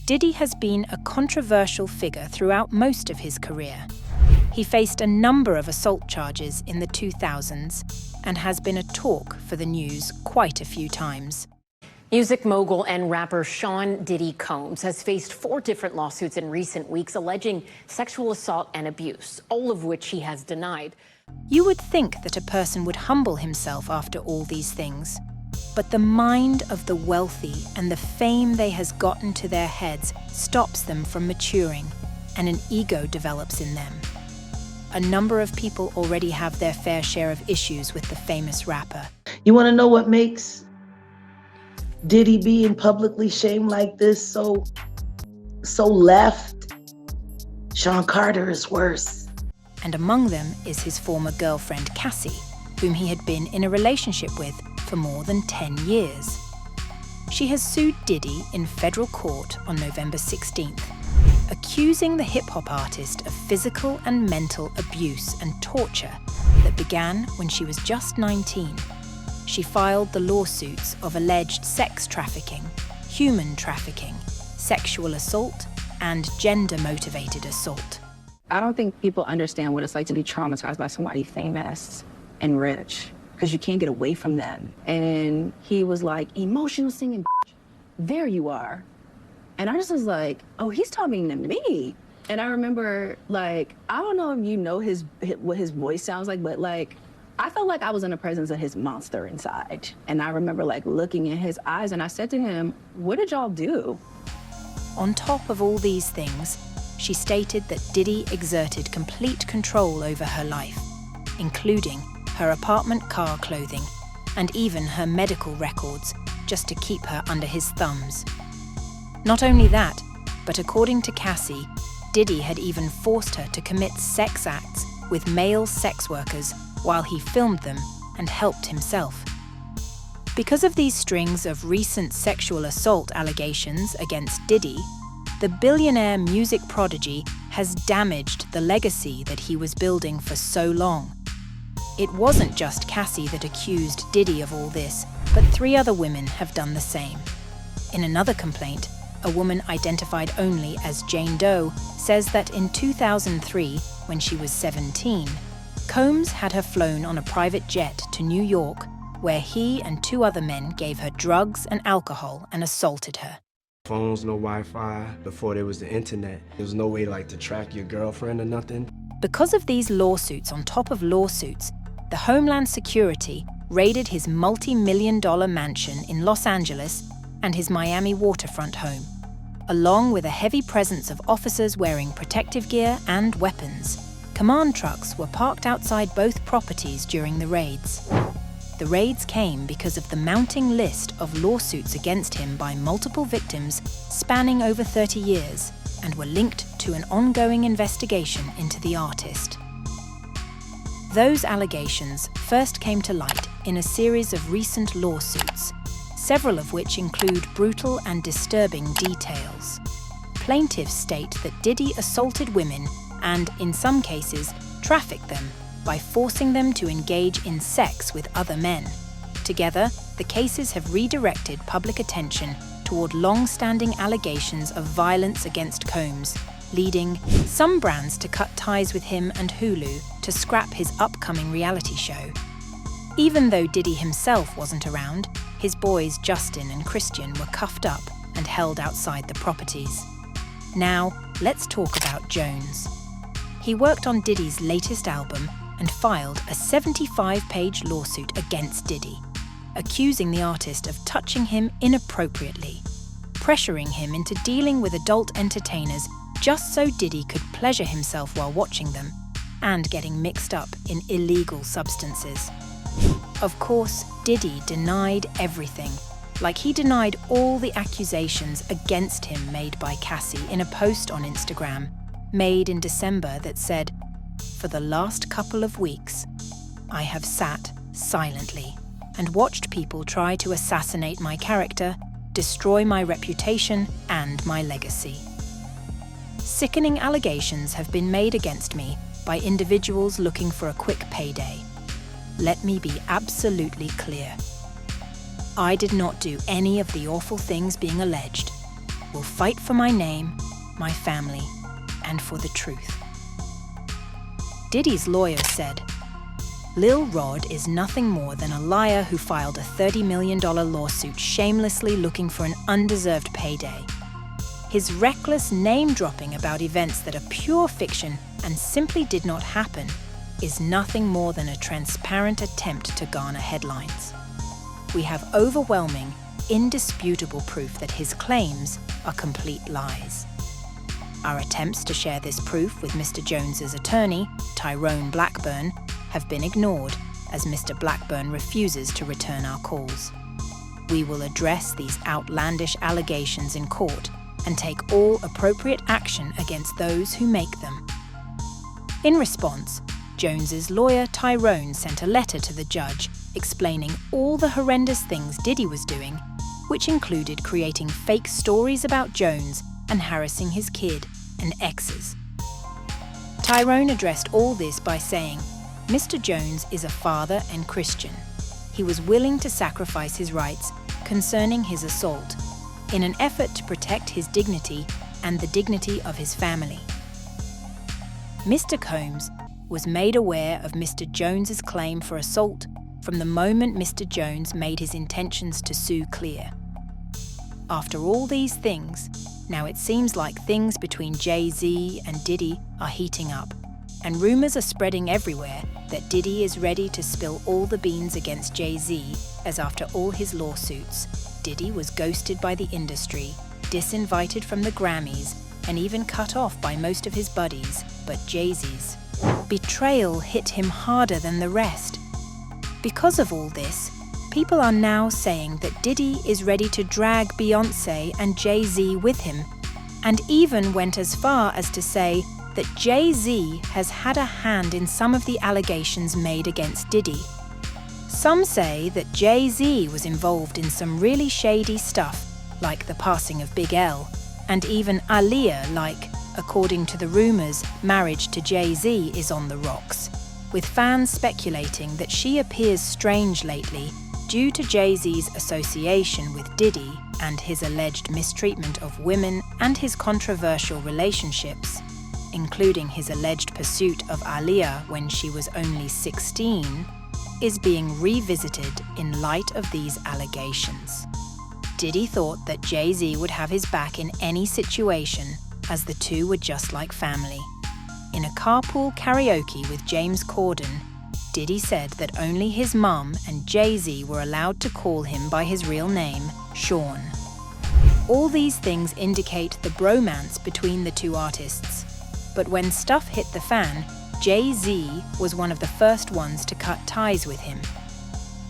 Diddy has been a controversial figure throughout most of his career. He faced a number of assault charges in the 2000s and has been a talk for the news quite a few times. Music mogul and rapper Sean Diddy Combs has faced 4 different lawsuits in recent weeks alleging sexual assault and abuse, all of which he has denied. You would think that a person would humble himself after all these things. But the mind of the wealthy and the fame they has gotten to their heads stops them from maturing, and an ego develops in them. A number of people already have their fair share of issues with the famous rapper. You want to know what makes Diddy being publicly shamed like this so left? Sean Carter is worse. And among them is his former girlfriend Cassie, whom he had been in a relationship with for more than 10 years. She has sued Diddy in federal court on November 16th, accusing the hip-hop artist of physical and mental abuse and torture that began when she was just 19. She filed the lawsuits of alleged sex trafficking, human trafficking, sexual assault, and gender-motivated assault. I don't think people understand what it's like to be traumatized by somebody famous and rich, because you can't get away from them. And he was like, emotional singing, there you are. And I just was like, oh, he's talking to me. And I remember, like, I don't know if you know what his voice sounds like, but like, I felt like I was in the presence of his monster inside. And I remember like looking in his eyes and I said to him, what did y'all do? On top of all these things, she stated that Diddy exerted complete control over her life, including her apartment, car, clothing, and even her medical records, just to keep her under his thumbs. Not only that, but according to Cassie, Diddy had even forced her to commit sex acts with male sex workers while he filmed them and helped himself. Because of these strings of recent sexual assault allegations against Diddy, the billionaire music prodigy has damaged the legacy that he was building for so long. It wasn't just Cassie that accused Diddy of all this, but 3 other women have done the same. In another complaint, a woman identified only as Jane Doe says that in 2003, when she was 17, Combs had her flown on a private jet to New York, where he and 2 other men gave her drugs and alcohol and assaulted her. Phones, no Wi-Fi. Before there was the internet, there was no way to track your girlfriend or nothing. Because of these lawsuits on top of lawsuits, the Homeland Security raided his multi-million-dollar mansion in Los Angeles and his Miami waterfront home, along with a heavy presence of officers wearing protective gear and weapons. Command trucks were parked outside both properties during the raids. The raids came because of the mounting list of lawsuits against him by multiple victims spanning over 30 years and were linked to an ongoing investigation into the artist. Those allegations first came to light in a series of recent lawsuits, several of which include brutal and disturbing details. Plaintiffs state that Diddy assaulted women and, in some cases, trafficked them by forcing them to engage in sex with other men. Together, the cases have redirected public attention toward long-standing allegations of violence against Combs, leading some brands to cut ties with him and Hulu to scrap his upcoming reality show. Even though Diddy himself wasn't around, his boys Justin and Christian were cuffed up and held outside the properties. Now, let's talk about Jones. He worked on Diddy's latest album and filed a 75-page lawsuit against Diddy, accusing the artist of touching him inappropriately, pressuring him into dealing with adult entertainers just so Diddy could pleasure himself while watching them, and getting mixed up in illegal substances. Of course, Diddy denied everything, like he denied all the accusations against him made by Cassie in a post on Instagram, made in December that said, "For the last couple of weeks, I have sat silently and watched people try to assassinate my character, destroy my reputation and my legacy. Sickening allegations have been made against me by individuals looking for a quick payday. Let me be absolutely clear. I did not do any of the awful things being alleged. will fight for my name, my family, and for the truth. Diddy's lawyer said, Lil Rod is nothing more than a liar who filed a $30 million lawsuit shamelessly looking for an undeserved payday. His reckless name-dropping about events that are pure fiction and simply did not happen is nothing more than a transparent attempt to garner headlines. We have overwhelming, indisputable proof that his claims are complete lies. Our attempts to share this proof with Mr. Jones's attorney, Tyrone Blackburn, have been ignored as Mr. Blackburn refuses to return our calls. We will address these outlandish allegations in court and take all appropriate action against those who make them. In response, Jones's lawyer Tyrone sent a letter to the judge explaining all the horrendous things Diddy was doing, which included creating fake stories about Jones and harassing his kid and exes. Tyrone addressed all this by saying, Mr. Jones is a father and Christian. He was willing to sacrifice his rights concerning his assault in an effort to protect his dignity and the dignity of his family. Mr. Combs was made aware of Mr. Jones's claim for assault from the moment Mr. Jones made his intentions to sue clear. After all these things, now it seems like things between Jay-Z and Diddy are heating up, and rumors are spreading everywhere that Diddy is ready to spill all the beans against Jay-Z, as after all his lawsuits, Diddy was ghosted by the industry, disinvited from the Grammys, and even cut off by most of his buddies, but Jay-Z's betrayal hit him harder than the rest. Because of all this, people are now saying that Diddy is ready to drag Beyoncé and Jay-Z with him, and even went as far as to say that Jay-Z has had a hand in some of the allegations made against Diddy. Some say that Jay-Z was involved in some really shady stuff, like the passing of Big L, and even Aaliyah, like, according to the rumors, marriage to Jay-Z is on the rocks, with fans speculating that she appears strange lately due to Jay-Z's association with Diddy and his alleged mistreatment of women and his controversial relationships, including his alleged pursuit of Aaliyah when she was only 16, is being revisited in light of these allegations. Diddy thought that Jay-Z would have his back in any situation, as the two were just like family. In a carpool karaoke with James Corden, Diddy said that only his mum and Jay-Z were allowed to call him by his real name, Sean. All these things indicate the bromance between the two artists. But when stuff hit the fan, Jay-Z was one of the first ones to cut ties with him.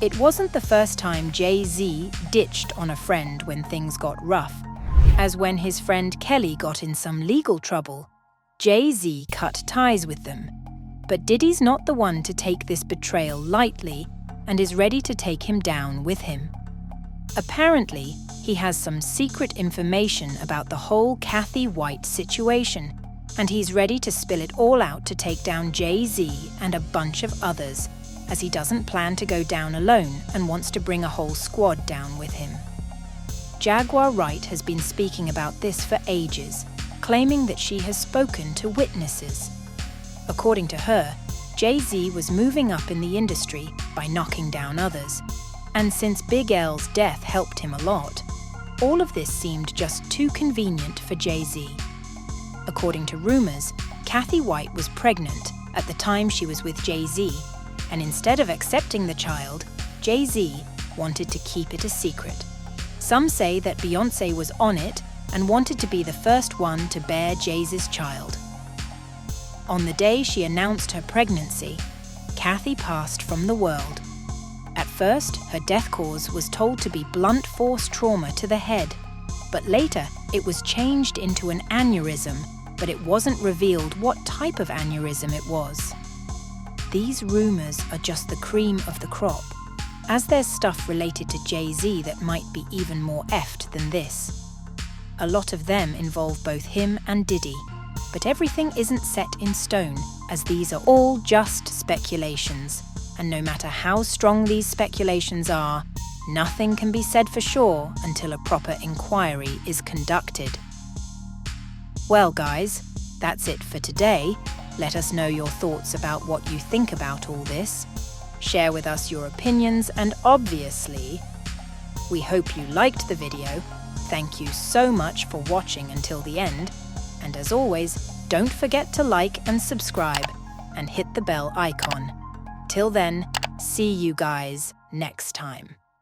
It wasn't the first time Jay-Z ditched on a friend when things got rough, as when his friend Kelly got in some legal trouble, Jay-Z cut ties with them. But Diddy's not the one to take this betrayal lightly and is ready to take him down with him. Apparently, he has some secret information about the whole Kathy White situation, and he's ready to spill it all out to take down Jay-Z and a bunch of others, as he doesn't plan to go down alone and wants to bring a whole squad down with him. Jaguar Wright has been speaking about this for ages, claiming that she has spoken to witnesses. According to her, Jay-Z was moving up in the industry by knocking down others, and since Big L's death helped him a lot, all of this seemed just too convenient for Jay-Z. According to rumors, Kathy White was pregnant at the time she was with Jay-Z, and instead of accepting the child, Jay-Z wanted to keep it a secret. Some say that Beyoncé was on it and wanted to be the first one to bear Jay's child. On the day she announced her pregnancy, Kathy passed from the world. At first, her death cause was told to be blunt force trauma to the head, but later it was changed into an aneurysm, but it wasn't revealed what type of aneurysm it was. These rumors are just the cream of the crop, as there's stuff related to Jay-Z that might be even more effed than this. A lot of them involve both him and Diddy, but everything isn't set in stone, as these are all just speculations, and no matter how strong these speculations are, nothing can be said for sure until a proper inquiry is conducted. Well, guys, that's it for today. Let us know your thoughts about what you think about all this. Share with us your opinions, and obviously, we hope you liked the video. Thank you so much for watching until the end. And as always, don't forget to like and subscribe and hit the bell icon. Till then, see you guys next time.